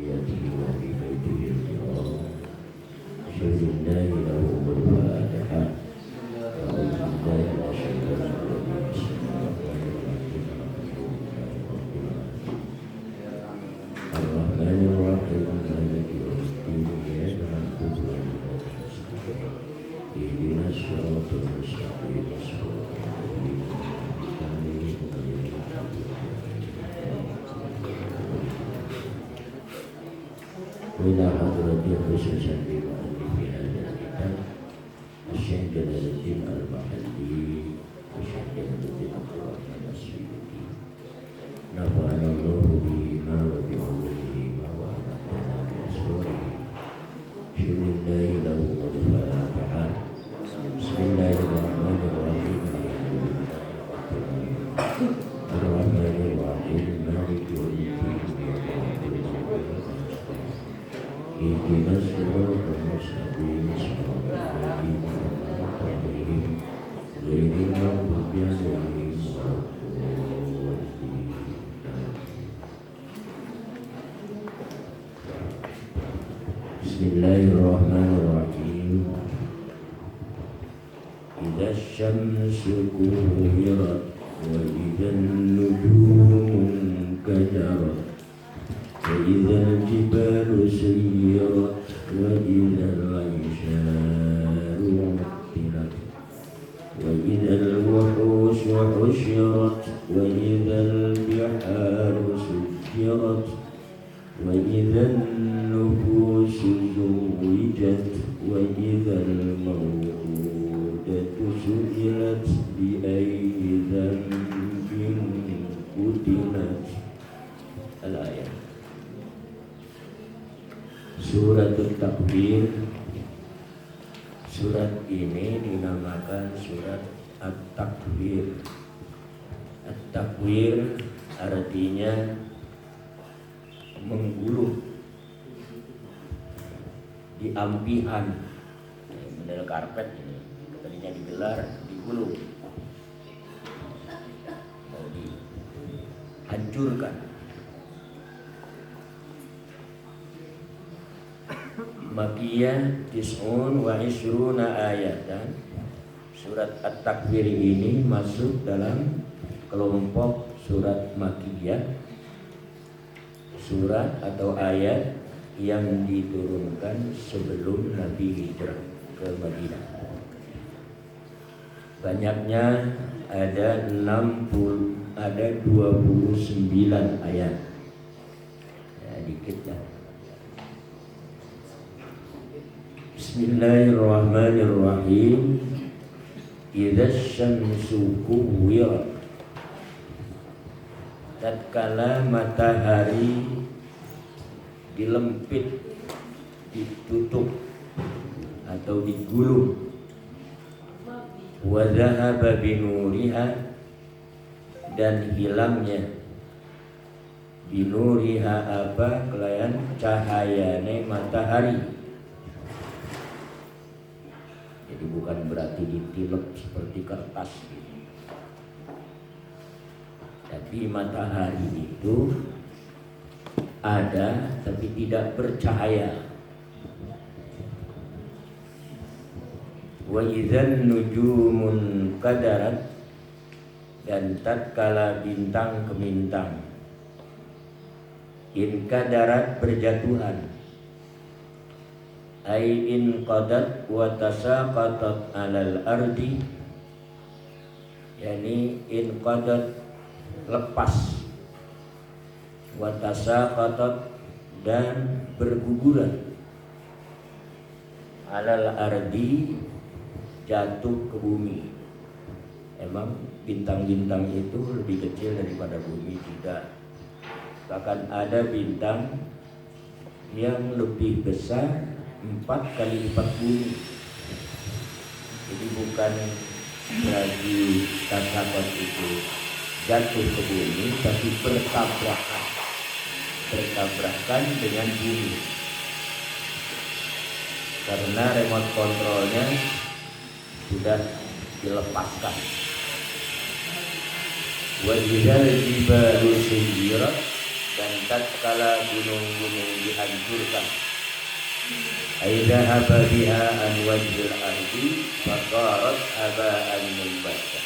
ذريته وفي بيته الكرام أشهد الله له الفاتحة أعوذ بالله من الشيطان الرجيم بسم الله الرحمن الرحيم الرحمن الرحيم مالك يوم الدين إياك نعبد وإياك نستعين اهدنا الصراط المستقيم صراط الذين أنعمت عليهم غير المغضوب وإلى حضرة خصوصا بمؤلف هذا الكتاب الشيخ جلال الدين المحلي والشيخ جلال الدين عبد الرحمن السيوطي نفعنا الله بهما وبعلومهما وأمتنا بأسراره شر الله له والفاتحة بسم الله الرحمن الرحيم الرحمن الرحيم مالك يوم الدين اهدنا الصراط المستقيم صراط الذين أنعمت عليهم غير المغضوب عليهم ولا الضالين. بسم الله الرحمن الرحيم إذا الشمس كورت وإذا النجوم انكدرت وإذا الجبال سيرت وإذا العشار عطلت وإذا الوحوش حشرت وإذا البحار سجرت وإذا النفوس زوجت وإذا الموءودة سئلت بأي ذنب قتلت. الآية. Surat At-Takwir. Surat ini dinamakan surat At-Takwir. At-Takwir artinya menggulung, diampihan, model karpet ini tadinya digelar, digulung, mau dihancurkan. Makiyah tis'un wa ishruna ayatan. Surat At-Takwir ini masuk dalam kelompok surat Makiyah, surat atau ayat yang diturunkan sebelum Nabi hijrah ke Madinah. Banyaknya ada 29 ayat. Ya, dikit lah. Bismillahirrahmanirrahim. Idza syamsu kuwirat. Tatkala matahari dilempit, ditutup atau digulung. Wa dhahaba binuriha, dan hilangnya binuriha apa kelayan cahayane matahari. Jadi bukan berarti ditilep seperti kertas gitu. Tapi matahari itu ada tapi tidak bercahaya. Wa idzan nujumun kadarat, dan tatkala bintang ke bintang in kadarat berjatuhan. Ai in qadat wa tasaqatat 'alal ardi, yani in qadat lepas, wa tasaqatat dan berguguran, 'alal ardi jatuh ke bumi. Emang bintang-bintang itu lebih kecil daripada bumi? Tidak. Bahkan ada bintang yang lebih besar 4 kali lipat bumi. Jadi bukan lagi tasaqat itu jatuh ke bumi, tapi bertabrakan dengan bumi. Karena remote kontrolnya sudah dilepaskan. Wa idzal jibalu suyirat, dan tatkala gunung-gunung dihancurkan, aidha haba biha an wajhil ardi faqarat haba'an munbasa.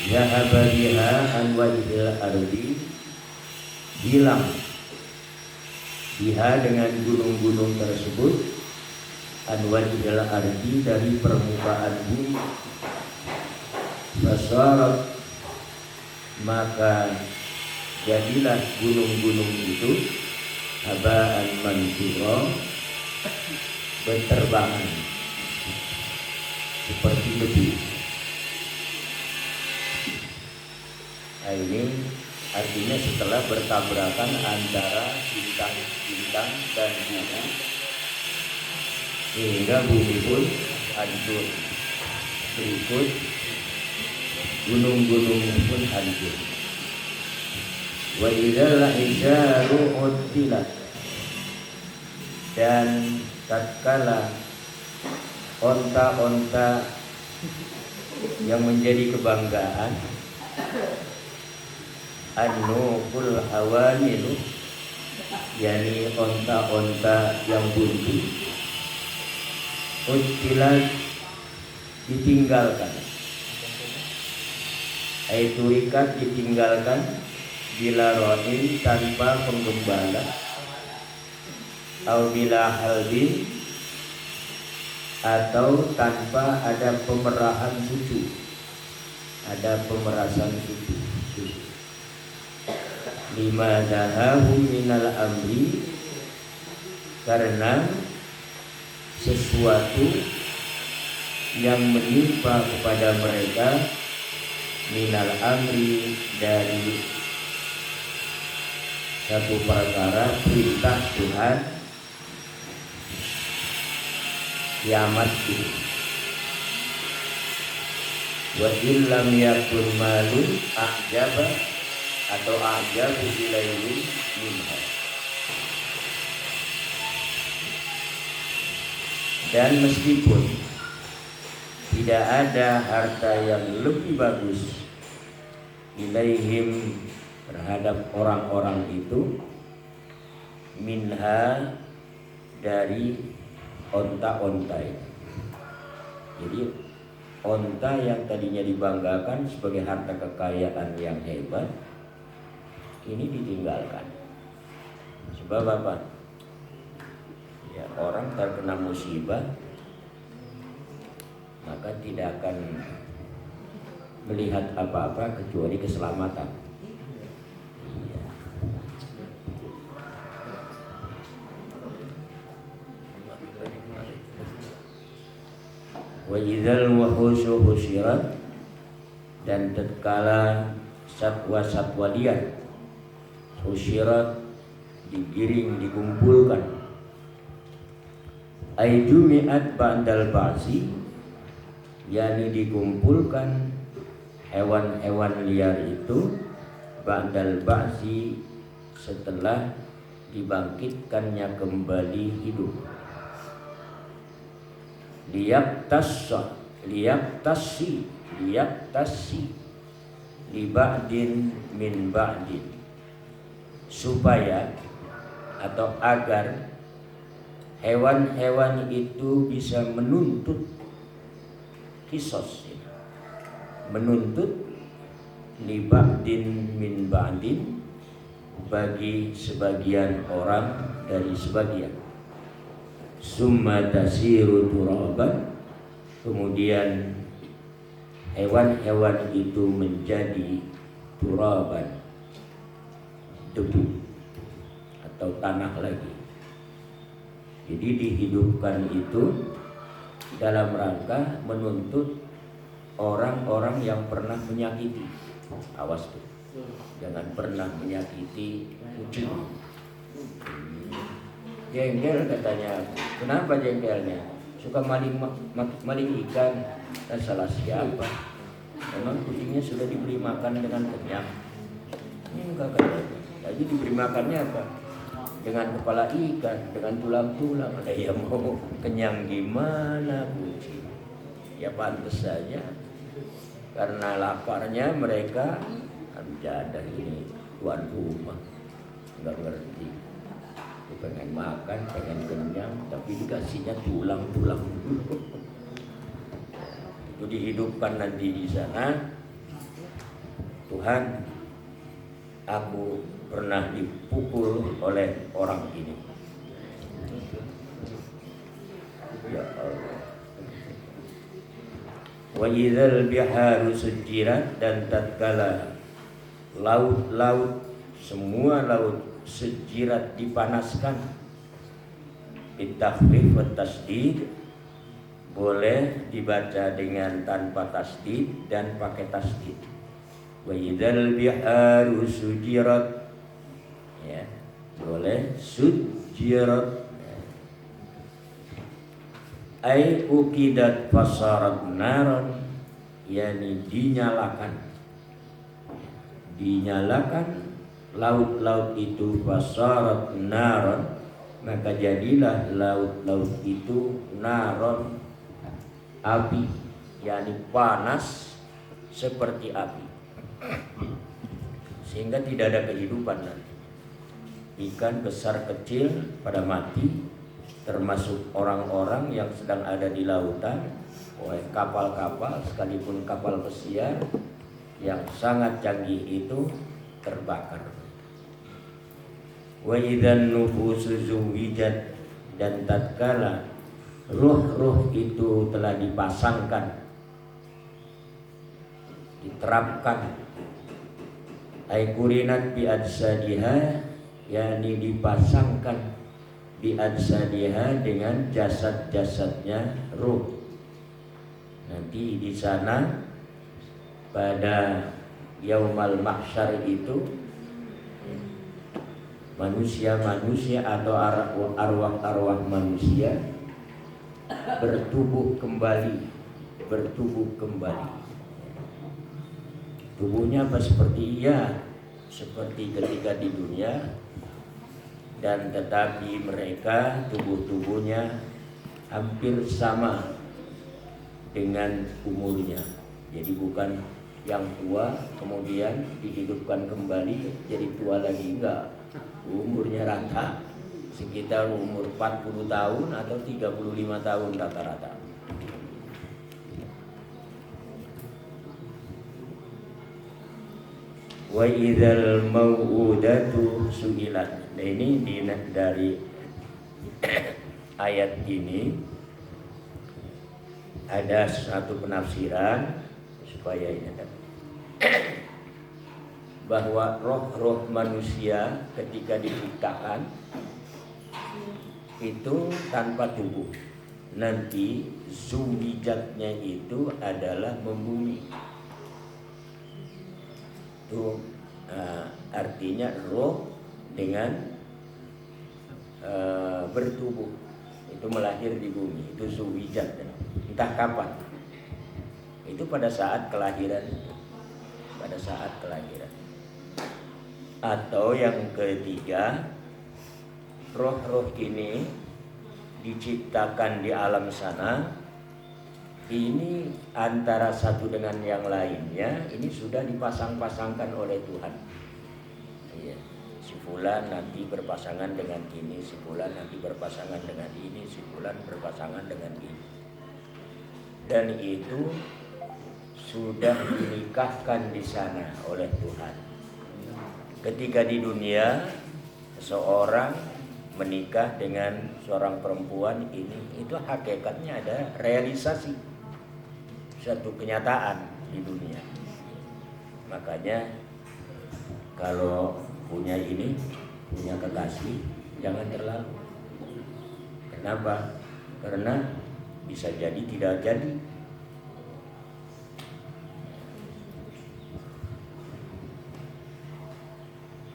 Zahaba biha an wajhil ardi, hilang biha dengan gunung-gunung tersebut, an wajhil ardi dari permukaan bumi. Fasarat, maka jadilah gunung-gunung itu haba'an mansura, berterbangan seperti debu. Nah, ini artinya setelah bertabrakan antara bintang-bintang dan bumi, sehingga bumi pun hancur. Berikut gunung-gunung pun hancur. Wa idzal isyaru utilat, dan tatkala onta-onta yang menjadi kebanggaan, an-nuqul hawanilu, yakni onta-onta yang buntu, utilat, ditinggalkan, aiturikat, ditinggalkan, bila rohin, tanpa penggembala, atau bila halbin, atau tanpa ada pemerahan susu, ada pemerasan susu. Lima dahahu minal amri, karena sesuatu yang menimpa kepada mereka, minal amri, dari satu perkara perintah Tuhan, kiamat itu. Wa illam yakun malun a'jaba, atau a'jabu ilaihim minha. Dan meskipun tidak ada harta yang lebih bagus ilaihim, terhadap orang-orang itu, minha, dari onta-onta itu. Jadi onta yang tadinya dibanggakan sebagai harta kekayaan yang hebat, ini ditinggalkan. Sebab apa? Ya, orang terkena musibah maka tidak akan melihat apa-apa kecuali keselamatan. Wa idzal wuhusyu husyirat, dan tatkala satwa-satwa liar husyirat, digiring, dikumpulkan, ay jumi'at ba'dal ba'si, yakni dikumpulkan hewan-hewan liar itu ba'dal ba'si, setelah dibangkitkannya kembali hidup. Liyaktasi li ba'din min ba'din, supaya atau agar hewan-hewan itu bisa menuntut kisos, menuntut li ba'din min ba'din, bagi sebagian orang dari sebagian. Summa tasiru turaban, kemudian hewan-hewan itu menjadi turaban, debu atau tanah lagi. Jadi dihidupkan itu dalam rangka menuntut orang-orang yang pernah menyakiti. Awas tuh, jangan pernah menyakiti kucing. Jengkel katanya. Kenapa jengkelnya? Suka maling ikan. Dan salah siapa? Memang kucingnya sudah diberi makan dengan kenyang. Ini enggak katanya. Jadi diberi makannya apa? Dengan kepala ikan, dengan tulang-tulang. Ada yang mau kenyang gimana kucing? Ya pantas saja. Karena laparnya mereka menjadah ini. tuan rumah nggak ngerti. Dia pengen makan, pengen kenyang, tapi dikasihnya tulang-tulang. Itu dihidupkan nanti di sana. Tuhan, aku pernah dipukul oleh orang ini. Ya Allah. Wa idzal biharu sujirat, dan tatkala laut-laut, semua laut sujirat dipanaskan. Bitakhfif wa tasdid, boleh dibaca dengan tanpa tasdid dan pakai tasdid. Wa idzal biharu sujirat, ya, boleh sujirat. Ai ukidat fasarat naron, yakni dinyalakan laut-laut itu fasarat naron, maka jadilah laut-laut itu naron, api, yakni panas seperti api, sehingga tidak ada kehidupan nanti. Ikan besar kecil pada mati, termasuk orang-orang yang sedang ada di lautan, oleh kapal-kapal, sekalipun kapal pesiar yang sangat canggih itu terbakar. Wa idzan nufusu zuwijat, dan tatkala ruh-ruh itu telah dipasangkan, diterapkan, ay kurinat bi ajsadiha, yakni dipasangkan bi'adsadiha, dengan jasad-jasadnya ruh. Nanti di sana pada yaumal mahsyar itu manusia-manusia atau arwah-arwah manusia bertubuh kembali. Tubuhnya apa seperti seperti ketika di dunia, dan tetapi mereka tubuh-tubuhnya hampir sama dengan umurnya. Jadi bukan yang tua kemudian dihidupkan kembali jadi tua lagi, enggak. Umurnya rata, sekitar umur 40 tahun atau 35 tahun rata-rata. Wa idzal mau'udatu su'ilat. Nah, ini dari ayat ini ada satu penafsiran supaya ini ada bahwa roh-roh manusia ketika diciptakan itu tanpa tubuh. Nanti zuwijatnya itu adalah membumi. Itu artinya roh dengan bertubuh itu melahir di bumi, itu zuwijat. Entah kapan, itu pada saat kelahiran, atau yang ketiga, roh-roh ini diciptakan di alam sana, ini antara satu dengan yang lainnya ini sudah dipasang-pasangkan oleh Tuhan. Iya. Si fulan nanti berpasangan dengan ini, si fulan nanti berpasangan dengan ini, si fulan berpasangan dengan ini. Dan itu sudah dinikahkan di sana oleh Tuhan. Ketika di dunia seorang menikah dengan seorang perempuan, itu hakikatnya ada realisasi satu kenyataan di dunia. Makanya kalau punya kekasih jangan terlalu. Kenapa? Karena bisa jadi tidak jadi.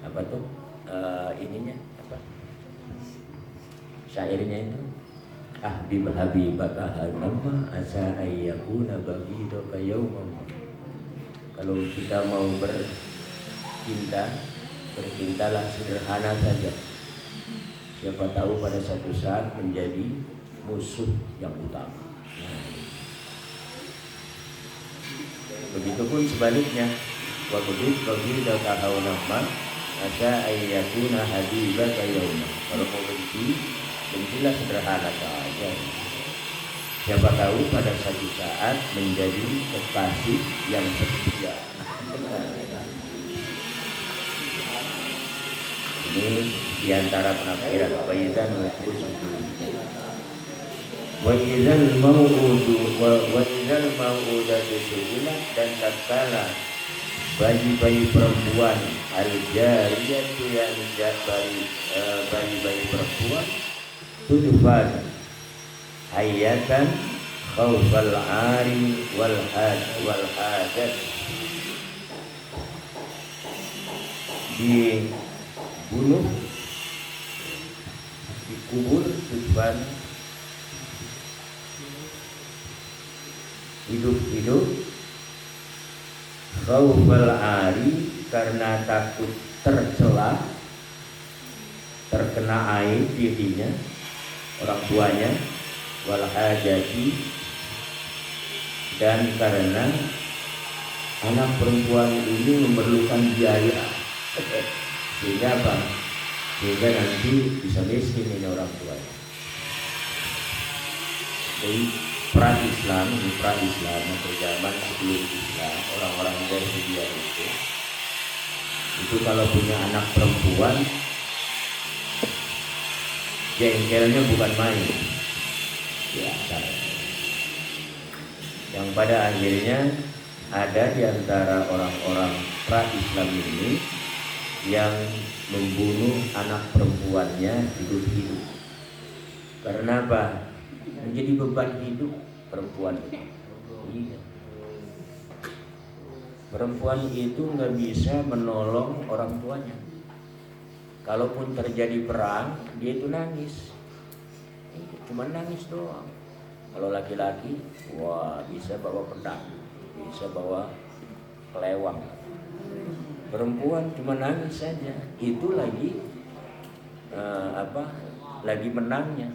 Apa tuh ininya? Apa? Syairnya itu. Habibaka hanama asa ayyakuna bagidaka yawman. Kalau kita mau bercintalah sederhana saja. Siapa tahu pada suatu saat menjadi musuh yang utama. Begitupun sebaliknya, wabudut bagidaka haunama, asa ayyakuna habibaka yauma. Kalau mau benci, bencilah sederhana saja. Siapa tahu pada suatu saat menjadi kekasih yang setia. Ini diantara penafsiran Baizan Nufus. Wa idzal mau'udatu su'ilat, dan tatkala bayi-bayi perempuan al-jariyatu yang bayi-bayi perempuan tudfan hayatan khawfal ari wal hadat, dibunuh, dikubur, tudfan hidup-hidup, khawfal ari karena takut tercela, terkena aib dirinya, orang tuanya, wal hajati, dan karena anak perempuan ini memerlukan biaya. Sehingga apa? Sehingga nanti bisa miskin ini orang tuanya. Jadi pra-Islam atau zaman sebelum Islam, orang-orang jahiliyah itu kalau punya anak perempuan, jengkelnya bukan main. Ya, yang pada akhirnya ada di antara orang-orang pra-Islam ini yang membunuh anak perempuannya hidup-hidup. Karena apa? Menjadi beban hidup perempuan itu. Iya. Perempuan itu nggak bisa menolong orang tuanya. Kalaupun terjadi perang, dia itu nangis. Cuma nangis doang. Kalau laki-laki, wah bisa bawa pedang, bisa bawa kelewang. Perempuan cuma nangis saja. Itu lagi lagi menangnya.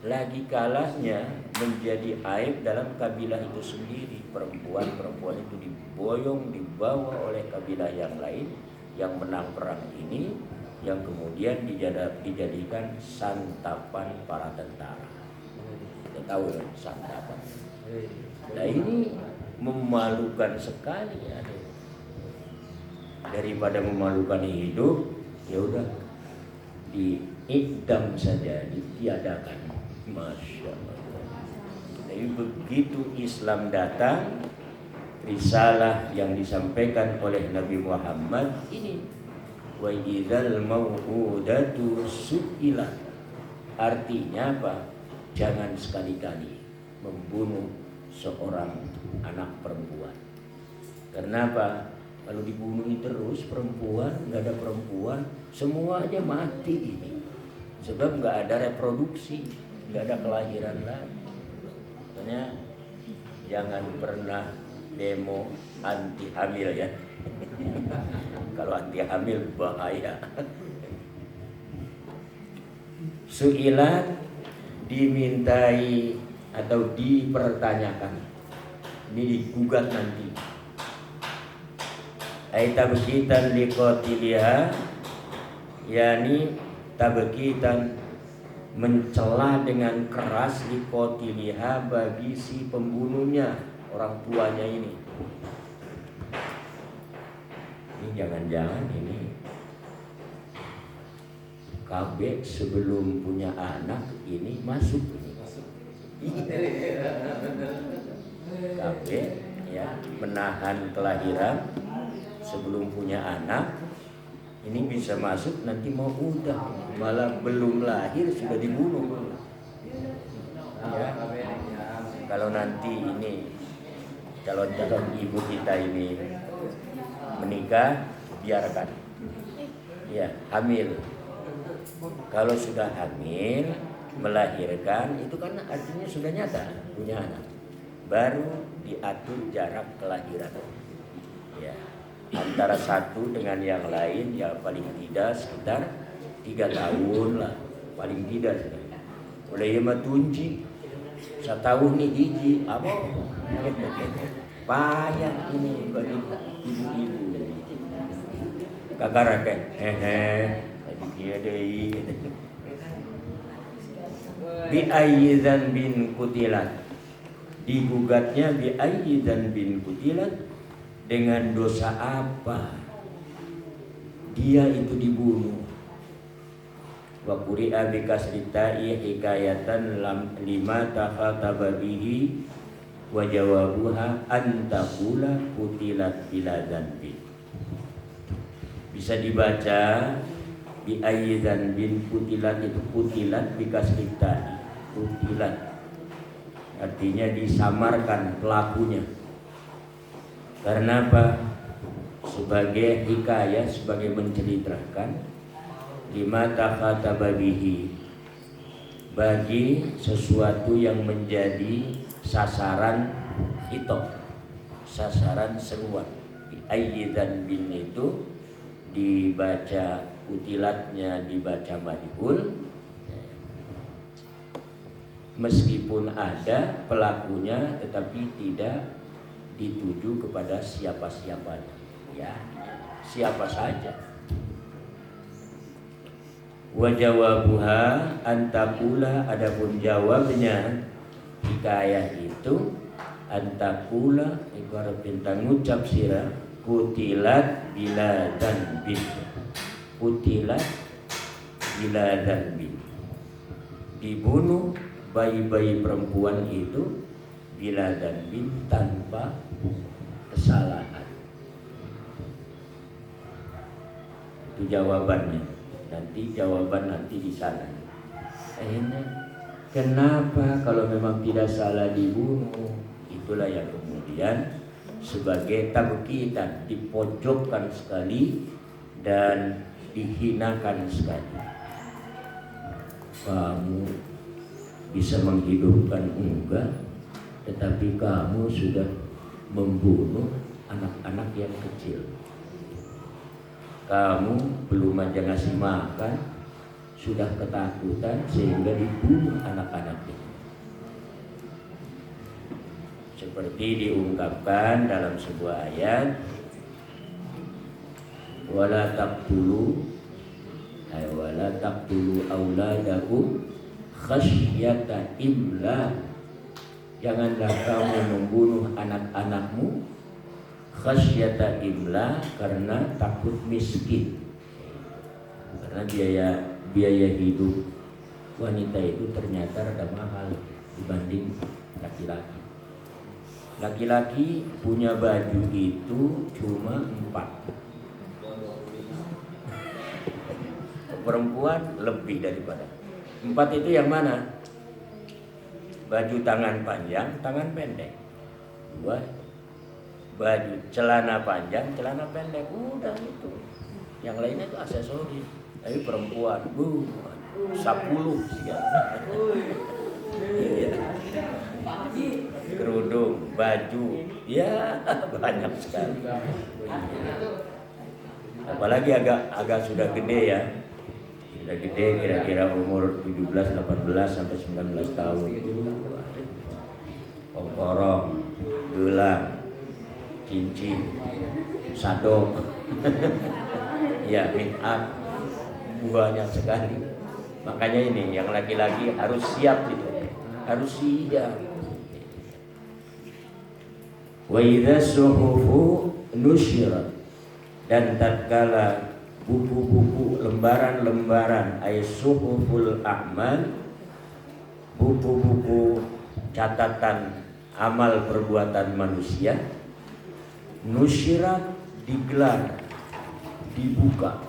Lagi kalahnya menjadi aib dalam kabilah itu sendiri. Perempuan itu diboyong, dibawa oleh kabilah yang lain yang menang perang ini, yang kemudian dijadikan santapan para tentara. Kita tahu ya, santapan. Nah ini memalukan sekali ya. Daripada memalukan hidup, ya udah diidam saja, ditiadakan. Masya Allah. Jadi begitu Islam datang, risalah yang disampaikan oleh Nabi Muhammad ini, wa idzal mau'udatu su'ilat, artinya apa? Jangan sekali-kali membunuh seorang anak perempuan. Karena apa? Kalau dibunuh terus perempuan, nggak ada perempuan, semua aja mati ini. Sebab nggak ada reproduksi, nggak ada kelahiran lagi. Makanya jangan pernah demo anti hamil ya. Kalau anti hamil bahaya. Su'ilat, dimintai atau dipertanyakan. Ini digugat nanti. Ai tabkitan liqatiliha, yakni tabkitan mencela dengan keras liqatiliha bagi si pembunuhnya, orang tuanya ini. Ini jangan-jangan ini KB sebelum punya anak ini masuk ini. KB ya, menahan kelahiran sebelum punya anak, ini bisa masuk nanti mau udah, malah belum lahir sudah dibunuh. Ya. Kalau nanti ini calon-calon ibu kita ini menikah, biarkan. Ya, hamil. Kalau sudah hamil, melahirkan, itu kan artinya sudah nyata punya anak. Baru diatur jarak kelahiran. Ya. Antara satu dengan yang lain ya paling tidak sekitar 3 tahun lah, paling tidak. Oleh yang matunci 1 tahun nih hiji apa? Payah ini bagi ibu-ibu. kakarake tadi dia deui bi ayyi dzanbin qutilat, digugatnya bi ayyi dzanbin qutilat, dengan dosa apa dia itu dibunuh. Wa quri'a bi kasritai hikayatan lima takhataba bihi wa jawabuha antaqula qutilat bila dzanbi. Bisa dibaca bi ayyi dzanbin qutilat, itu qutilat bi kasritai, qutilat artinya disamarkan pelakunya. Karena apa? Sebagai hikayat, sebagai menceritakan lima takhataba bihi, bagi sesuatu yang menjadi sasaran hitop, sasaran seruan. Ayyi dzanbin itu dibaca utilatnya, dibaca madhul, meskipun ada pelakunya tetapi tidak dituju kepada siapa-siapanya, ya siapa saja. Wa jawabuha antakula, adapun jawabnya hikayah itu antakula ibarat bintang ngucap sirah kutilat bila dzanbin, kutilat bila dzanbin, dibunuh bayi-bayi perempuan itu bila dzanbin, tanpa kesalahan. Itu jawabannya. Nanti jawaban nanti di sana. Kenapa kalau memang tidak salah dibunuh? Itulah yang kemudian sebagai tabkitan, dipojokkan sekali dan dihinakan sekali. Kamu bisa menghidupkan enggak, tetapi kamu sudah membunuh anak-anak yang kecil. Kamu belum aja ngasih makan, sudah ketakutan sehingga dibunuh anak-anak itu. Seperti diungkapkan dalam sebuah ayat, wala taqtulu auladakum khasyata imla, janganlah kamu membunuh anak-anakmu khasyata imla, karena takut miskin. Karena biaya hidup wanita itu ternyata rada mahal dibanding laki-laki. Laki-laki punya baju itu cuma 4. Perempuan lebih daripada 4. Itu yang mana? Baju tangan panjang, tangan pendek. 2. Baju celana panjang, celana pendek, udah itu. Yang lainnya itu aksesoris. Tapi perempuan, 10 segala. Kerudung, baju, ya banyak sekali. Apalagi agak sudah gede ya. Sudah gede, kira-kira umur 17, 18 sampai 19 tahun. Kongkorong, gelang, cincin, sadok, ya make up, banyak sekali. Makanya ini yang laki-laki harus siap gitu, harus siap. Wa idza suhufu nusyirat, dan tatkala buku-buku lembaran-lembaran ay suhuful a'mal, buku-buku catatan amal perbuatan manusia, nusyirat digelar, dibuka.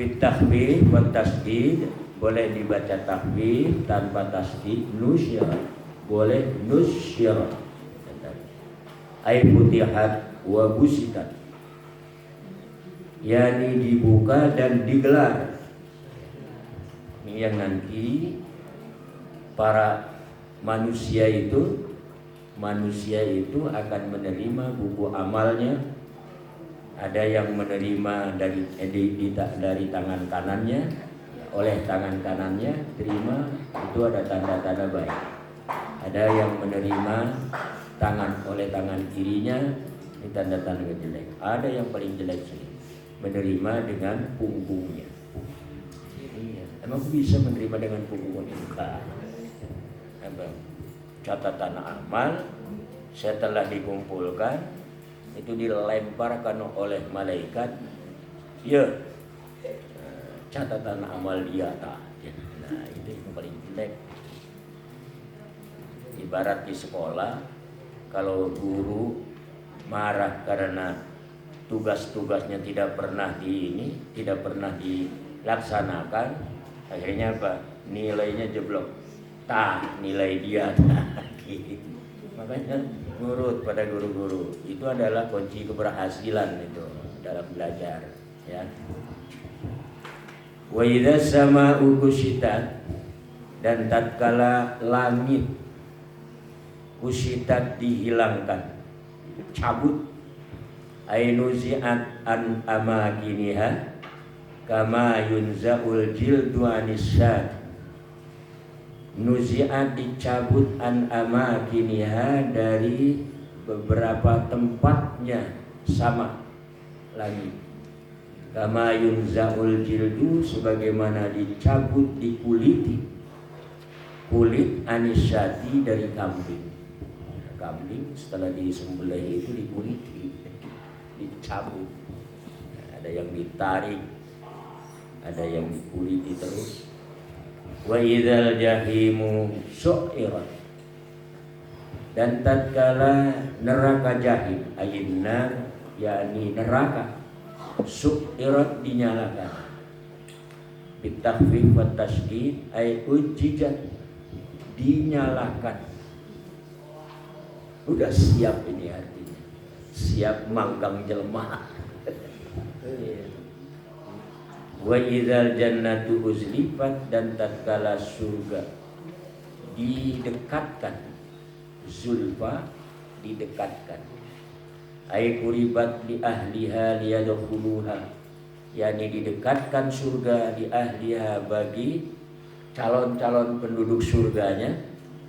Bitahwif wa tasdid, boleh dibaca tahwif tanpa tasdid, nusyirat boleh nusyirat. Ay futihat wa busitat, yakni dibuka dan digelar. Ini yang nanti para manusia itu akan menerima buku amalnya. Ada yang menerima dari tangan kanannya, oleh tangan kanannya terima, itu ada tanda-tanda baik. Ada yang menerima oleh tangan kirinya, ini tanda-tanda jelek. Ada yang paling jelek sekali. menerima dengan punggungnya. Iya, emang bisa menerima dengan punggungnya? Enggak. Catatan amal setelah dikumpulkan itu dilemparkan oleh malaikat, ya catatan amal dia tak. Nah itu yang paling jelek. Ibarat di sekolah, kalau guru marah karena tugas-tugasnya tidak pernah dilaksanakan, akhirnya apa? Nilainya jeblok. Nilai dia gitu. Makanya nurut pada guru-guru itu adalah kunci keberhasilan itu dalam belajar, ya. Wa idza sama'u kusyitat, dan tatkala langit kusyitat dihilangkan, cabut, ainuzi'at an amakiniha kama yunza'ul jildu anisad. Nuzi'at dicabut an amakiniha dari beberapa tempatnya sama langit. Kama yunza'ul jildu, sebagaimana dicabut dikuliti kulit anisati dari kambing. Kambing setelah disembelih itu dikuliti, dicabut. Ada yang ditarik, ada yang dikuliti terus. Wa idzal jahimu su'irat, dan tatkala neraka jahim, ayinnar yakni neraka, su'irat dinyalakan, bitakhfif wa tasydid ay ujjijat, dinyalakan. Udah siap, ini artinya siap manggang jelma. Wa idzal jannatu uzlifat, dan tatkala surga didekatkan, zulfa didekatkan, ay quribat li ahliha liyadkhuluha, yakni didekatkan surga di ahliha bagi calon-calon penduduk surganya,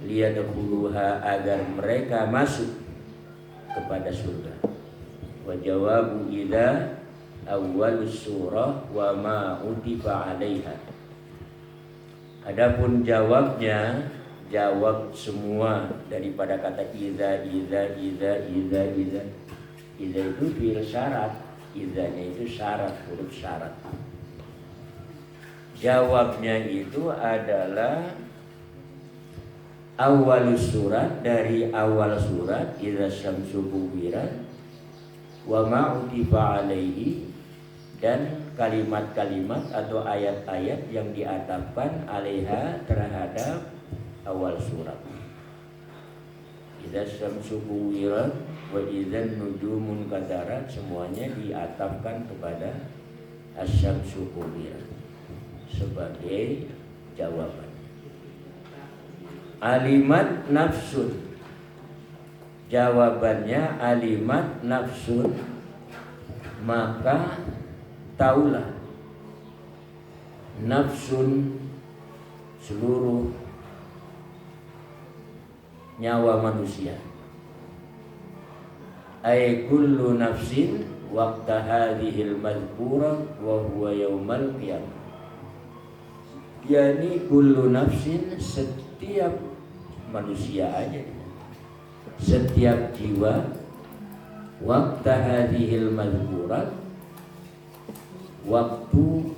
liyadkhuluha agar mereka masuk kepada surga. Wa jawabu idza awal surah wa ma utifa 'alaiha. Adapun jawabnya, jawab semua daripada kata idza. Idza itu fi'il syarat, idzanya itu syarat, huruf syarat. Jawabnya itu adalah awal surat, dari awal surat idza syamsu kuwirat wa ma utifa 'alaihi, dan kalimat-kalimat atau ayat-ayat yang diatapkan alaiha terhadap awal surat. Idza syamsu kuwirat wa idzan nujumun kadarat, semuanya diatapkan kepada asy-syamsu kuwirat sebagai jawaban. Alimat nafsun, jawabannya alimat nafsun, maka taulah nafsun seluruh nyawa manusia, ay kullu nafsin waqta hadhil madhkura wa huwa yaumal qiyamah, yakni kullu nafsin, setiap manusia aja, setiap jiwa, waqta hadhil madhkura, waktu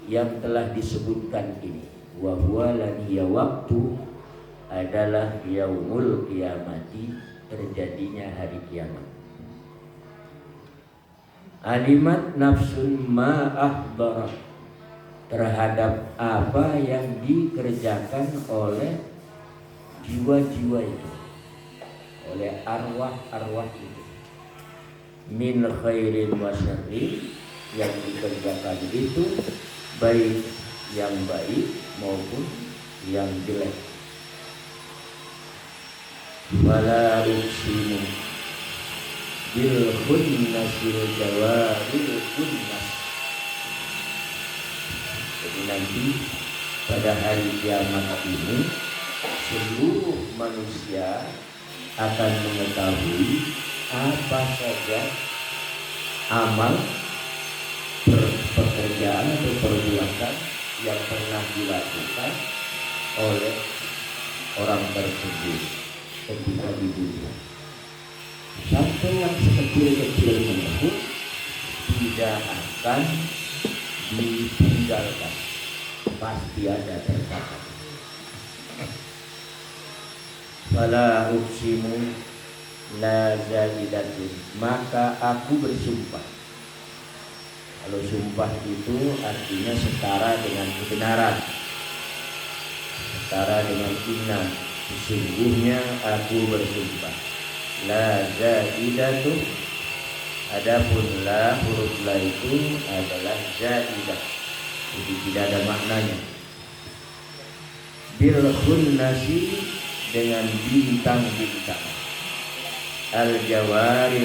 yang telah disebutkan ini, wa huwa lan hiya waktu adalah yaumul qiyamati, terjadinya hari kiamat. Alimat nafsun ma ahdarat, terhadap apa yang dikerjakan oleh jiwa-jiwa itu, oleh arwah-arwah itu, min khairin wa syarrin, yang dikerjakan itu baik yang baik maupun yang jelek. Wala uqsimu bil khunnasil jawaril khunnas. Jadi nanti pada hari kiamat ini seluruh manusia akan mengetahui apa saja amal pekerjaan atau perbuatan yang pernah dilakukan oleh orang tersebut ketika di dunia. Sampai yang sekecil-kecil pun tidak akan ditinggalkan, pasti ada tercatat. Fala uqsimu la zaidatun, maka aku bersumpah. Kalau sumpah itu artinya setara dengan kebenaran, setara dengan inna. Sesungguhnya aku bersumpah. La zaidatun, adapun la, huruf la itu adalah zaidah, jadi tidak ada maknanya. Bil khunnasi, dengan bintang-bintang. Al jawari